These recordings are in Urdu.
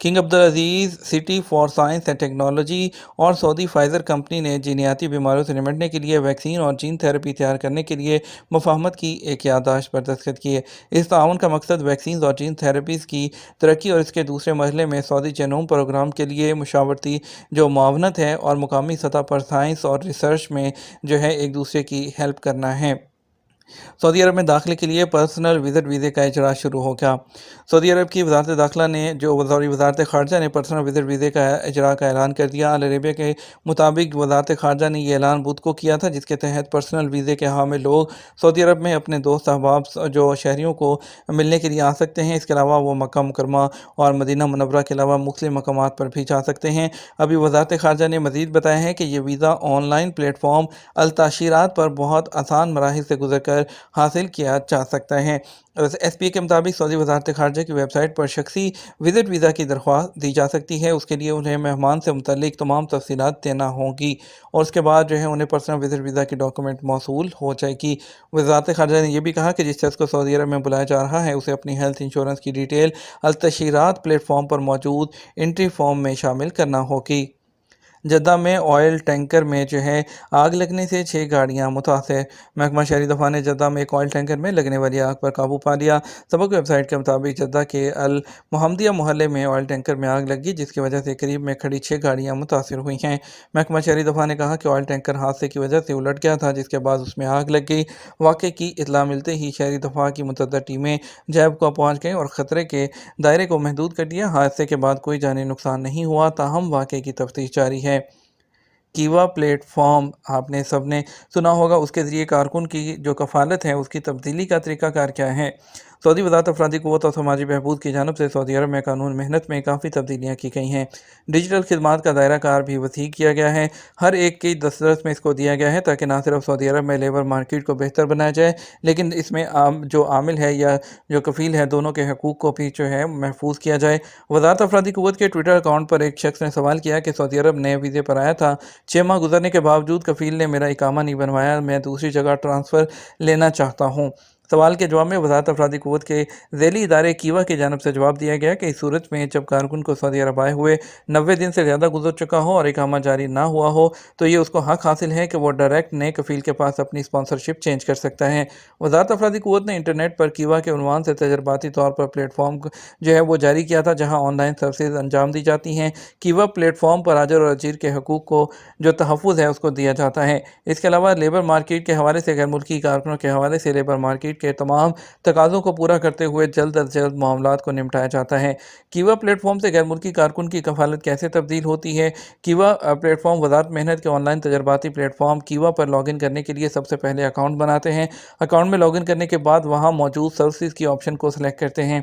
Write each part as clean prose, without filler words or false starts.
King Abdulaziz City for Science and Technology اور سعودی فائزر کمپنی نے جینیاتی بیماریوں سے نمٹنے کے لیے ویکسین اور جین تھراپی تیار کرنے کے لیے مفاہمت کی ایک یادداشت پر دستخط کیے۔ اس تعاون کا مقصد ویکسینز اور جین تھراپیز کی ترقی اور اس کے دوسرے مرحلے میں سعودی جینوم پروگرام کے لیے مشاورتی جو معاونت ہے اور مقامی سطح پر سائنس اور ریسرچ میں ایک دوسرے کی ہیلپ کرنا ہے۔ سعودی عرب میں داخلے کے لیے پرسنل وزٹ ویزے کا اجراء شروع ہو گیا۔ سعودی عرب کی وزارت داخلہ نے وزارت خارجہ نے پرسنل وزٹ ویزے کا اجراء کا اعلان کر دیا۔ آل عربیہ کے مطابق وزارت خارجہ نے یہ اعلان بدھ کو کیا تھا، جس کے تحت پرسنل ویزے کے حامل لوگ سعودی عرب میں اپنے دوست احباب شہریوں کو ملنے کے لیے آ سکتے ہیں۔ اس کے علاوہ وہ مکہ مکرمہ اور مدینہ منورہ کے علاوہ مختلف مقامات پر بھی جا سکتے ہیں۔ ابھی وزارت خارجہ نے مزید بتایا ہے کہ یہ visa online platform التاشیرات پر بہت آسان مراحل سے گزر کر حاصل کیا جا سکتا ہے۔ ایس پی اے کے مطابق سعودی وزارت خارجہ کی ویب سائٹ پر شخصی وزٹ ویزا کی درخواست دی جا سکتی ہے۔ اس کے لیے انہیں مہمان سے متعلق تمام تفصیلات دینا ہوگی اور اس کے بعد انہیں پرسنل وزٹ ویزا کی ڈاکومنٹ موصول ہو جائے گی۔ وزارت خارجہ نے یہ بھی کہا کہ جس شخص کو سعودی عرب میں بلایا جا رہا ہے اسے اپنی ہیلتھ انشورنس کی ڈیٹیل التشہیرات پلیٹ فارم پر موجود انٹری فارم میں شامل کرنا ہوگی۔ جدہ میں آئل ٹینکر میں آگ لگنے سے 6 گاڑیاں متاثر۔ محکمہ شہری دفاع نے جدہ میں ایک آئل ٹینکر میں لگنے والی آگ پر قابو پا لیا۔ سبق ویب سائٹ کے مطابق جدہ کے المحمدیہ محلے میں آئل ٹینکر میں آگ لگی، جس کی وجہ سے قریب میں کھڑی 6 گاڑیاں متاثر ہوئی ہیں۔ محکمہ شہری دفاع نے کہا کہ آئل ٹینکر حادثے کی وجہ سے الٹ گیا تھا، جس کے بعد اس میں آگ لگ گئی۔ واقعے کی اطلاع ملتے ہی شہری دفاع کی متعدد ٹیمیں جیب کو پہنچ گئیں اور خطرے کے دائرے کو محدود کر دیا۔ حادثے کے بعد کوئی جانی نقصان نہیں ہوا، تاہم واقعے کی تفتیش جاری ہے۔ کیوا پلیٹ فارم آپ نے سب نے سنا ہوگا، اس کے ذریعے کارکن کی جو کفالت ہے اس کی تبدیلی کا طریقہ کار کیا ہے؟ سعودی وزارت افرادی قوت اور سماجی بہبود کی جانب سے سعودی عرب میں قانون محنت میں کافی تبدیلیاں کی گئی ہیں۔ ڈیجیٹل خدمات کا دائرہ کار بھی وسیع کیا گیا ہے، ہر ایک کی دسترس میں اس کو دیا گیا ہے تاکہ نہ صرف سعودی عرب میں لیبر مارکیٹ کو بہتر بنایا جائے، لیکن اس میں جو عامل ہے یا جو کفیل ہے دونوں کے حقوق کو بھی محفوظ کیا جائے۔ وزارت افرادی قوت کے ٹویٹر اکاؤنٹ پر ایک شخص نے سوال کیا کہ سعودی عرب نئے ویزے پر آیا تھا، 6 ماہ گزرنے کے باوجود کفیل نے میرا اقامہ نہیں بنوایا، میں دوسری جگہ ٹرانسفر لینا چاہتا ہوں۔ سوال کے جواب میں وزارت افرادی قوت کے ذیلی ادارے کیوا کی جانب سے جواب دیا گیا کہ اس صورت میں جب کارکن کو سعودی عرب آئے ہوئے 90 دن سے زیادہ گزر چکا ہو اور اقامہ جاری نہ ہوا ہو تو یہ اس کو حق حاصل ہے کہ وہ ڈائریکٹ نئے کفیل کے پاس اپنی اسپانسرشپ چینج کر سکتا ہے۔ وزارت افرادی قوت نے انٹرنیٹ پر کیوا کے عنوان سے تجرباتی طور پر پلیٹ فارم وہ جاری کیا تھا، جہاں آن لائن سروسز انجام دی جاتی ہیں۔ کیوا پلیٹ فارم پر اجر اور اجیر کے حقوق کو جو تحفظ ہے اس کو دیا جاتا ہے۔ اس کے علاوہ لیبر مارکیٹ کے حوالے سے غیر ملکی کارکنوں کے حوالے سے لیبر مارکیٹ کے تمام تقاضوں کو پورا کرتے ہوئے جلد از جلد معاملات کو نمٹایا جاتا ہے۔ کیوا پلیٹ فارم سے غیر ملکی کارکن کی کفالت کیسے تبدیل ہوتی ہے؟ کیوا پلیٹ فارم وزارت محنت کے آن لائن تجرباتی پلیٹ فارم کیوا پر لاگ ان کرنے کے لیے سب سے پہلے اکاؤنٹ بناتے ہیں۔ اکاؤنٹ میں لاگ ان کرنے کے بعد وہاں موجود سروسز کی آپشن کو سلیکٹ کرتے ہیں۔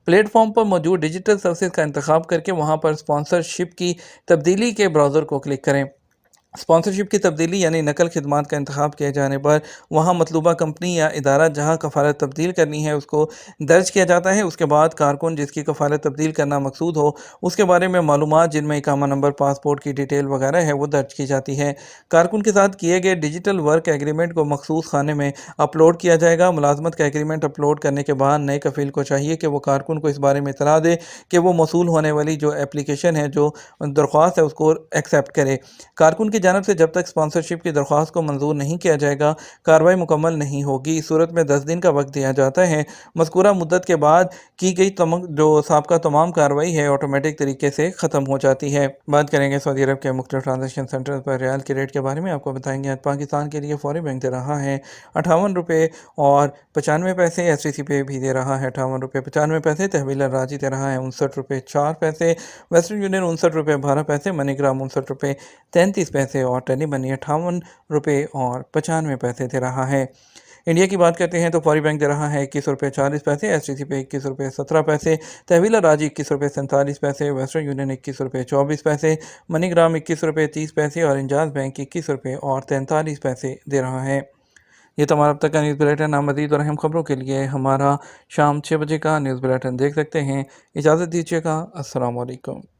پلیٹ فارم پر موجود ڈیجیٹل سروسز کا انتخاب کرکے وہاں پر اسپانسرشپ کی تبدیلی کے براؤزر کو کلک کریں۔ اسپانسرشپ کی تبدیلی یعنی نقل خدمات کا انتخاب کیے جانے پر وہاں مطلوبہ کمپنی یا ادارہ جہاں کفالت تبدیل کرنی ہے اس کو درج کیا جاتا ہے۔ اس کے بعد کارکن جس کی کفالت تبدیل کرنا مقصود ہو اس کے بارے میں معلومات جن میں اقامہ نمبر، پاسپورٹ کی ڈیٹیل وغیرہ ہے وہ درج کی جاتی ہے۔ کارکن کے ساتھ کیے گئے ڈیجیٹل ورک ایگریمنٹ کو مخصوص خانے میں اپلوڈ کیا جائے گا۔ ملازمت کا ایگریمنٹ اپلوڈ کرنے کے بعد نئے کفیل کو چاہیے کہ وہ کارکن کو اس بارے میں اطلاع دے کہ وہ موصول ہونے والی جو اپلیکیشن ہے، جو درخواست ہے، اس کو ایکسیپٹ کرے۔ کارکن کی جانب سے جب تک اسپانسرشپ کی درخواست کو منظور نہیں کیا جائے گا کارروائی مکمل نہیں ہوگی۔ اس صورت میں 10 دن کا وقت دیا جاتا ہے۔ مذکورہ مدت کے بعد کی گئی جو سابقہ تمام کارروائی ہے آٹومیٹک طریقے سے ختم ہو جاتی ہے۔ بات کریں گے سعودی عرب کے مختلف ٹرانزیکشن سینٹر پر ریال کے ریٹ کے بارے میں۔ آپ کو بتائیں گے آج پاکستان کے لیے فوری بینک دے رہا ہے 58 روپے اور 95 پیسے، ایس ٹی سی پے بھی دے رہا ہے 58 روپے 95 پیسے، تحویل راجی دے رہا ہے 59 روپے 4 پیسے، ویسٹرن یونین 59 روپے 12 پیسے، منی گرام 59 روپے 33 پیسے اور ٹیلی منی 58 روپے اور 95 پیسے دے رہا ہے۔ انڈیا کی بات کرتے ہیں تو فوری بینک دے رہا ہے 21 روپے 40 پیسے، ایس ٹی سی پے 21 روپے 17 پیسے، تحویل راجی 21 روپے 47 پیسے، ویسٹرن یونین 21 روپے 24 پیسے، منی گرام 21 روپے 30 پیسے اور انجاز بینک 21 روپے اور 43 پیسے دے رہا ہے۔ یہ تو ہمارا اب تک کا نیوز بلیٹن۔ مزید اور اہم خبروں کے لیے ہمارا شام 6 بجے کا نیوز بلیٹن دیکھ سکتے ہیں۔ اجازت دیجیے گا، السلام علیکم۔